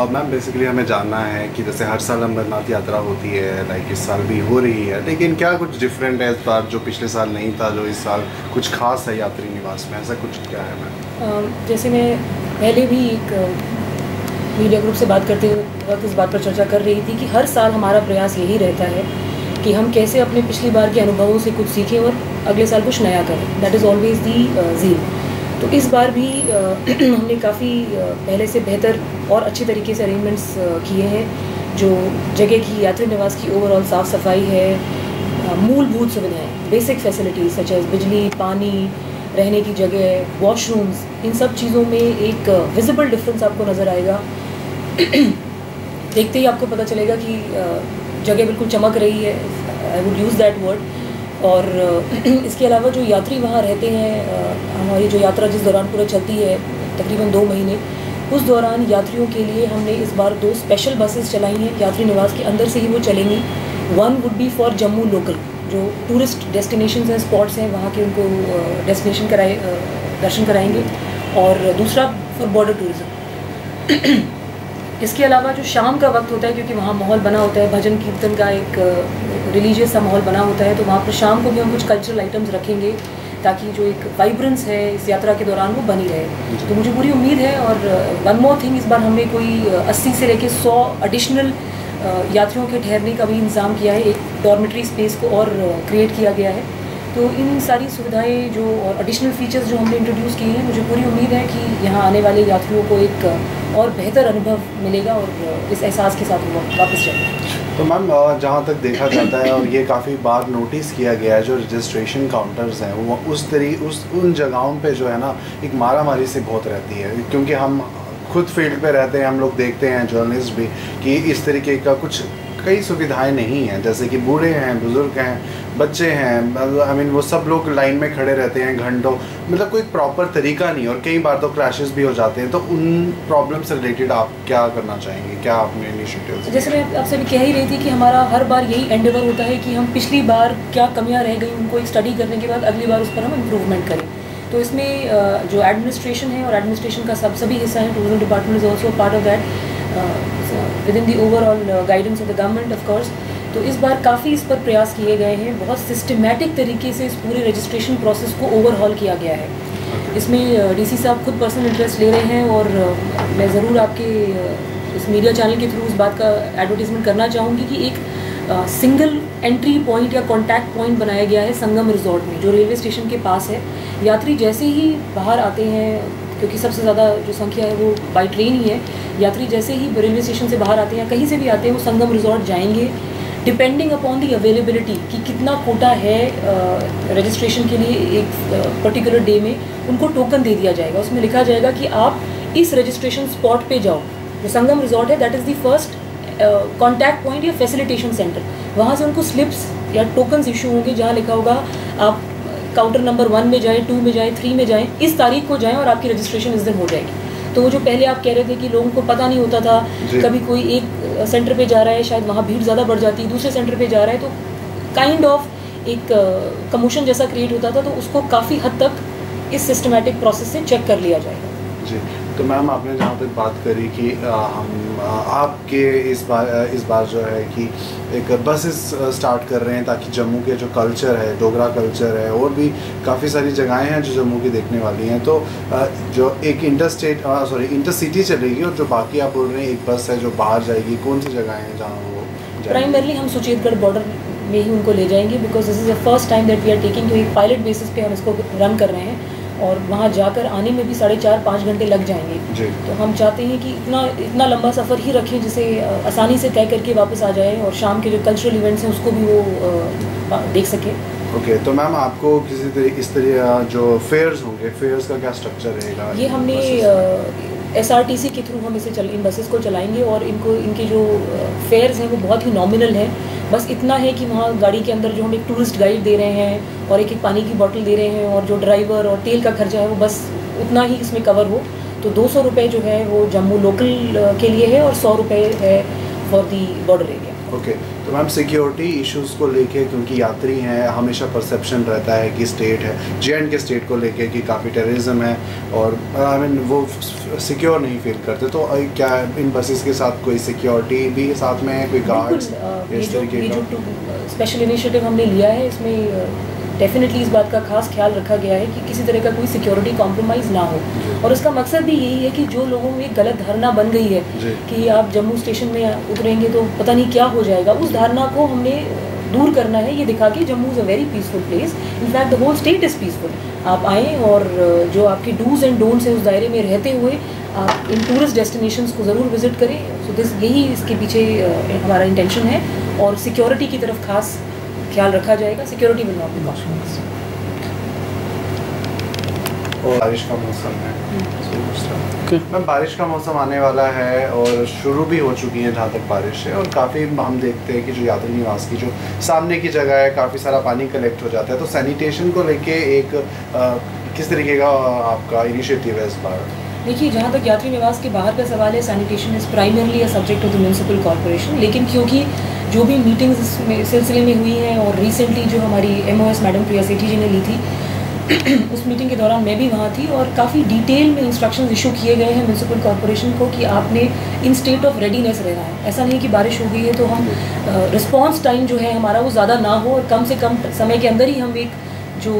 Ma'am basically हमें जानना है कि जैसे हर साल अमरनाथ यात्रा होती है, लाइक इस साल भी हो रही है, लेकिन क्या कुछ डिफरेंट है इस बार जो पिछले साल नहीं था, जो इस साल कुछ खास है यात्री निवास में, ऐसा कुछ क्या है मैम? जैसे मैं पहले भी एक मीडिया ग्रुप से बात करते वक्त इस बात पर चर्चा कर रही थी कि हर साल हमारा प्रयास यही रहता है कि हम कैसे अपने पिछली बार के अनुभवों से कुछ सीखें और अगले साल कुछ नया करें। That is always the zeal. तो इस बार भी हमने काफ़ी पहले से बेहतर और अच्छे तरीके से अरेंजमेंट्स किए हैं। जो जगह की यात्री निवास की ओवरऑल साफ़ सफाई है, मूलभूत सुविधाएं, बेसिक फैसिलिटीज़ सच एज बिजली, पानी, रहने की जगह, वॉशरूम्स, इन सब चीज़ों में एक विजिबल डिफरेंस आपको नज़र आएगा। देखते ही आपको पता चलेगा कि जगह बिल्कुल चमक रही है, I would use that word. और इसके अलावा जो यात्री वहाँ रहते हैं, हमारी जो यात्रा जिस दौरान पूरा चलती है तकरीबन 2 महीने, उस दौरान यात्रियों के लिए हमने इस बार 2 स्पेशल बसेस चलाई हैं। यात्री निवास के अंदर से ही वो चलेंगी। One would be for Jammu local, जो टूरिस्ट डेस्टिनेशंस हैं, स्पॉट्स हैं, वहाँ के उनको दर्शन कराएंगे, और दूसरा फॉर बॉर्डर टूरिज़्म। इसके अलावा जो शाम का वक्त होता है, क्योंकि वहाँ माहौल बना होता है, भजन कीर्तन का एक रिलीजियस सा माहौल बना होता है, तो वहाँ पर शाम को भी हम कुछ कल्चरल आइटम्स रखेंगे ताकि जो एक वाइब्रेंस है इस यात्रा के दौरान वो बनी रहे। तो मुझे पूरी उम्मीद है। और वन मोर थिंग, इस बार हमने कोई 80 से लेकर 100 एडिशनल यात्रियों के ठहरने का भी इंतज़ाम किया है। एक डॉर्मेट्री स्पेस को और क्रिएट किया गया है। तो इन सारी सुविधाएं जो और एडिशनल फीचर्स जो हमने इंट्रोड्यूस किए हैं, मुझे पूरी उम्मीद है कि यहाँ आने वाले यात्रियों को एक और बेहतर अनुभव मिलेगा और इस एहसास के साथ वो वापस जाएंगे। तो मैम जहाँ तक देखा जाता है, और ये काफ़ी बार नोटिस किया गया है, जो रजिस्ट्रेशन काउंटर्स हैं वो उन जगहों पे जो है ना, एक मारामारी से बहुत रहती है, क्योंकि हम खुद फील्ड पे रहते हैं, हम लोग देखते हैं जर्नलिस्ट भी कि इस तरीके का कुछ कई सुविधाएं नहीं हैं, जैसे कि बूढ़े हैं, बुज़ुर्ग हैं, बच्चे हैं, आई मीन वो सब लोग लाइन में खड़े रहते हैं घंटों, मतलब कोई प्रॉपर तरीका नहीं, और कई बार तो क्रैशेस भी हो जाते हैं। तो उन प्रॉब्लम से रिलेटेड आप क्या करना चाहेंगे, क्या आपने इनिशिएटिव्स? जैसे मैं आपसे भी कह ही रही थी कि हमारा हर बार यही एंडेवर होता है कि हम पिछली बार क्या कमियाँ रह गई उनको एक स्टडी करने के बाद अगली बार उस पर हम इम्प्रूवमेंट करें। तो इसमें जो एडमिनिस्ट्रेशन है, और एडमिनिस्ट्रेशन का सभी हिस्सा है, tourism department is also part of that with in the overall guidance of the government of course. तो इस बार काफ़ी इस पर प्रयास किए गए हैं। बहुत सिस्टमेटिक तरीके से इस पूरे रजिस्ट्रेशन प्रोसेस को ओवरहॉल किया गया है। इसमें डीसी साहब खुद पर्सनल इंटरेस्ट ले रहे हैं, और मैं ज़रूर आपके इस मीडिया चैनल के थ्रू इस बात का एडवर्टीज़मेंट करना चाहूँगी कि एक सिंगल एंट्री पॉइंट या कॉन्टैक्ट पॉइंट बनाया गया है संगम रिजॉर्ट में, जो रेलवे स्टेशन के पास है। यात्री जैसे ही बाहर आते हैं, क्योंकि सबसे ज़्यादा जो संख्या है वो बाई ट्रेन ही है, यात्री जैसे ही रेलवे स्टेशन से बाहर आते हैं, कहीं से भी आते हैं, वो संगम रिजॉर्ट जाएंगे। डिपेंडिंग अपॉन दी अवेलेबिलिटी कि कितना कोटा है रजिस्ट्रेशन के लिए एक पर्टिकुलर डे में, उनको टोकन दे दिया जाएगा। उसमें लिखा जाएगा कि आप इस रजिस्ट्रेशन स्पॉट पे जाओ। जो संगम रिजॉर्ट है, that is the first contact point या फैसिलिटेशन सेंटर। वहाँ से उनको स्लिप्स या टोकन्स इशू होंगे, जहाँ लिखा होगा आप काउंटर नंबर 1 में जाएँ, 2 में जाएँ, 3 में जाएँ, इस तारीख को जाएँ और आपकी रजिस्ट्रेशन इस दिन हो जाएगी। तो वो जो पहले आप कह रहे थे कि लोगों को पता नहीं होता था, कभी कोई एक सेंटर पे जा रहा है, शायद वहाँ भीड़ ज़्यादा बढ़ जाती है, दूसरे सेंटर पे जा रहा है, तो काइंड ऑफ एक कमोशन जैसा क्रिएट होता था। तो उसको काफ़ी हद तक इस सिस्टमेटिक प्रोसेस से चेक कर लिया जाएगा। जी, तो मैम आपने जहाँ तक बात करी कि हम आपके इस बार जो है कि एक बसेस स्टार्ट कर रहे हैं, ताकि जम्मू के जो कल्चर है, डोगरा कल्चर है, और भी काफ़ी सारी जगहें हैं जो जम्मू की देखने वाली हैं। तो जो एक इंटरसिटी चलेगी, और जो बाकी आप बोल रहे हैं एक बस है जो बाहर जाएगी, कौन सी जगहें हैं जहाँ वो जाएगी? प्राइमरली हम सुचेतगढ़ बॉर्डर में ही उनको ले जाएंगे, because this is the first time that we are taking. तो एक पायलट बेसिस पे हम इसको रन कर रहे हैं, और वहाँ जाकर आने में भी 4.5-5 घंटे लग जाएंगे। तो हम चाहते हैं कि इतना लंबा सफ़र ही रखें जिसे आसानी से तय करके वापस आ जाए, और शाम के जो कल्चरल इवेंट्स हैं उसको भी वो देख सकें। ओके, तो मैम आपको इस तरह जो फेयर्स होंगे, फेयर्स का क्या स्ट्रक्चर रहेगा? ये हमने SRTC के थ्रू हम इन बसेस को चलाएंगे, और इनके जो फेयर्स हैं वो बहुत ही नॉमिनल हैं। बस इतना है कि वहाँ गाड़ी के अंदर जो हम एक टूरिस्ट गाइड दे रहे हैं और एक पानी की बोतल दे रहे हैं और जो ड्राइवर और तेल का खर्चा है वो बस उतना ही इसमें कवर हो। तो 200 रुपये जो है वो जम्मू लोकल के लिए है और 100 रुपये है for the border area. Okay तो मैम सिक्योरिटी इश्यूज़ को लेके, क्योंकि यात्री हैं, हमेशा परसेप्शन रहता है कि स्टेट है जे के स्टेट को लेके कि काफ़ी टेररिज्म है और आई मीन वो सिक्योर नहीं फील करते, तो क्या इन बसेस के साथ कोई सिक्योरिटी भी साथ में है, कोई गार्ड्स इस तरीके का? स्पेशल इनिशिएटिव हमने लिया है, इसमें डेफिनेटली इस बात का खास ख्याल रखा गया है कि किसी तरह का कोई सिक्योरिटी कॉम्प्रोमाइज़ ना हो। और उसका मकसद भी यही है कि जो लोगों में एक गलत धारणा बन गई है कि आप जम्मू स्टेशन में उतरेंगे तो पता नहीं क्या हो जाएगा, उस धारणा को हमने दूर करना है, ये दिखा कि Jammu is a very peaceful place, in fact the whole state is peaceful. आप आएँ और जो आपके डूज एंड डोंट्स हैं उस दायरे में रहते हुए आप इन टूरिस्ट डेस्टिनेशंस को ज़रूर विज़िट करें। सो दिस यही इसके पीछे हमारा इंटेंशन है और सिक्योरिटी की तरफ खास ख्याल रखा जाएगा। Security will not be compromised. और बारिश का मौसम है, मैम बारिश का मौसम आने वाला है और शुरू भी हो चुकी है जहाँ तक बारिश है, और काफ़ी हम देखते हैं कि जो यात्री निवास की जो सामने की जगह है काफ़ी सारा पानी कलेक्ट हो जाता है, तो सैनिटेशन को लेके एक किस तरीके का आपका इनिशिएटिव है इस बार? देखिए, जहाँ तक यात्री निवास के बाहर का सवाल है, sanitation is primarily a subject of the municipal corporation, लेकिन क्योंकि जो भी मीटिंग्स इस सिलसिले में हुई हैं और रिसेंटली जो हमारी MOS मैडम प्रिया सेठी जी ने ली थी उस मीटिंग के दौरान मैं भी वहाँ थी और काफ़ी डिटेल में इंस्ट्रक्शंस इशू किए गए हैं म्यूनसिपल कॉर्पोरेशन को कि आपने इन स्टेट ऑफ रेडीनेस रहना है। ऐसा नहीं कि बारिश हो गई है तो हम रिस्पॉन्स टाइम जो है हमारा वो ज़्यादा ना हो और कम से कम समय के अंदर ही हम एक जो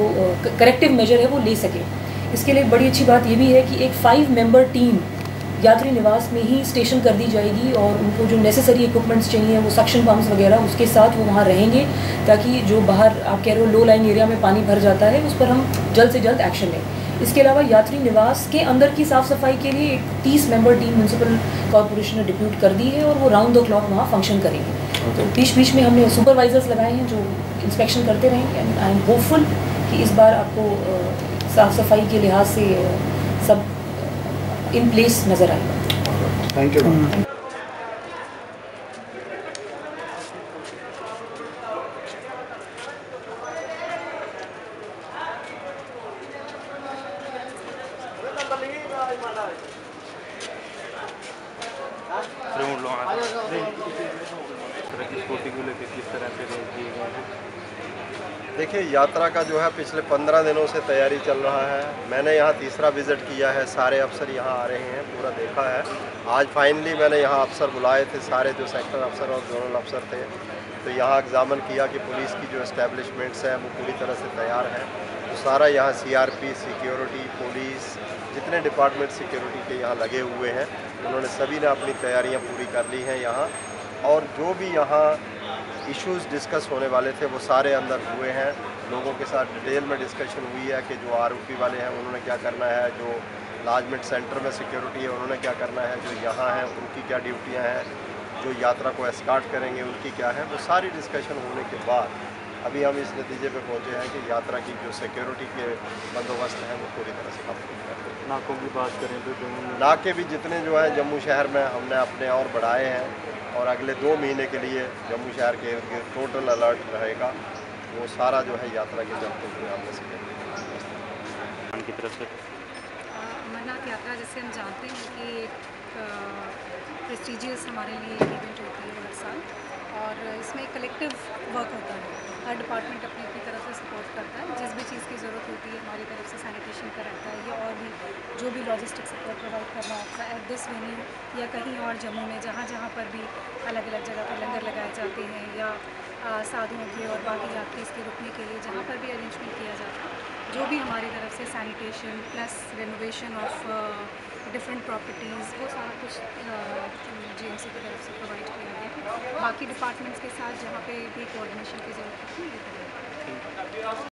करेक्टिव मेजर है वो ले सकें। इसके लिए बड़ी अच्छी बात ये भी है कि एक 5 मेंबर टीम यात्री निवास में ही स्टेशन कर दी जाएगी और उनको जो नेसेसरी इक्विपमेंट्स चाहिए वो सक्शन पम्प्स वगैरह उसके साथ वो वहाँ रहेंगे, ताकि जो बाहर आप कह रहे हो लो लाइन एरिया में पानी भर जाता है उस पर हम जल्द से जल्द एक्शन लें। इसके अलावा यात्री निवास के अंदर की साफ़ सफाई के लिए एक 30 मेंबर टीम म्यूनसिपल कॉर्पोरेशन ने डिप्यूट कर दी है और वो राउंड द क्लॉक वहाँ फंक्शन करेंगे। तो बीच बीच में हमने सुपरवाइजर्स लगाए हैं जो इंस्पेक्शन करते रहेंगे एंड आई एम होपफुल कि इस बार आपको साफ़ सफाई के लिहाज से सब इन प्लेस नज़र आएगा। Thank you. देखिए, यात्रा का जो है पिछले 15 दिनों से तैयारी चल रहा है। मैंने यहाँ तीसरा विज़िट किया है, सारे अफसर यहाँ आ रहे हैं, पूरा देखा है। आज फाइनली मैंने यहाँ अफसर बुलाए थे, सारे जो सेक्टर अफसर और जोनल अफसर थे, तो यहाँ एग्जामिन किया कि पुलिस की जो इस्टेब्लिशमेंट्स हैं वो पूरी तरह से तैयार हैं। तो सारा यहाँ CRP, सिक्योरिटी, पुलिस, जितने डिपार्टमेंट सिक्योरिटी के यहाँ लगे हुए हैं, उन्होंने सभी ने अपनी तैयारियाँ पूरी कर ली हैं यहाँ। और जो भी यहाँ इश्यूज़ डिस्कस होने वाले थे वो सारे अंदर हुए हैं। लोगों के साथ डिटेल में डिस्कशन हुई है कि जो ROP वाले हैं उन्होंने क्या करना है, जो लाजमेंट सेंटर में सिक्योरिटी है उन्होंने क्या करना है, जो यहाँ हैं उनकी क्या ड्यूटियाँ हैं, जो यात्रा को एस्कॉर्ट करेंगे उनकी क्या है। वो सारी डिस्कशन होने के बाद अभी हम इस नतीजे पे पहुँचे हैं कि यात्रा की जो सिक्योरिटी के बंदोबस्त हैं वो पूरी तरह से कंप्लीट कर देंगे। नाकों की बात करें तो नाके भी जितने जो है जम्मू शहर में हमने अपने और बढ़ाए हैं और अगले 2 महीने के लिए जम्मू शहर के टोटल अलर्ट रहेगा। वो सारा जो है यात्रा के चलते हुए हमने सिक्योरिटी की तरफ से अमरनाथ यात्रा जैसे हम जानते हैं कि एक प्रेस्टिजियस हमारे लिए एक इवेंट होती है हर साल और इसमें एक कलेक्टिव वर्क होता है। हर डिपार्टमेंट अपनी अपनी तरफ से सपोर्ट करता है। जिस भी चीज़ की ज़रूरत होती है हमारी तरफ से सैनिटेशन का रहता है या और भी जो भी लॉजिस्टिक सपोर्ट प्रोवाइड करना होता है एट दिस वेन्यू या कहीं और जम्मू में जहाँ जहाँ पर भी अलग अलग जगह पर लंगर लगाए जाते हैं या साधुओं के और बाकी यात्री के रुकने के लिए जहाँ पर भी अरेंजमेंट किया जाता है, जो भी हमारी तरफ से sanitation plus renovation of different properties वो सारा कुछ GMC की तरफ से प्रोवाइड किया गया है। बाकी डिपार्टमेंट्स के साथ जहाँ पे भी कोऑर्डिनेशन की ज़रूरत होती है।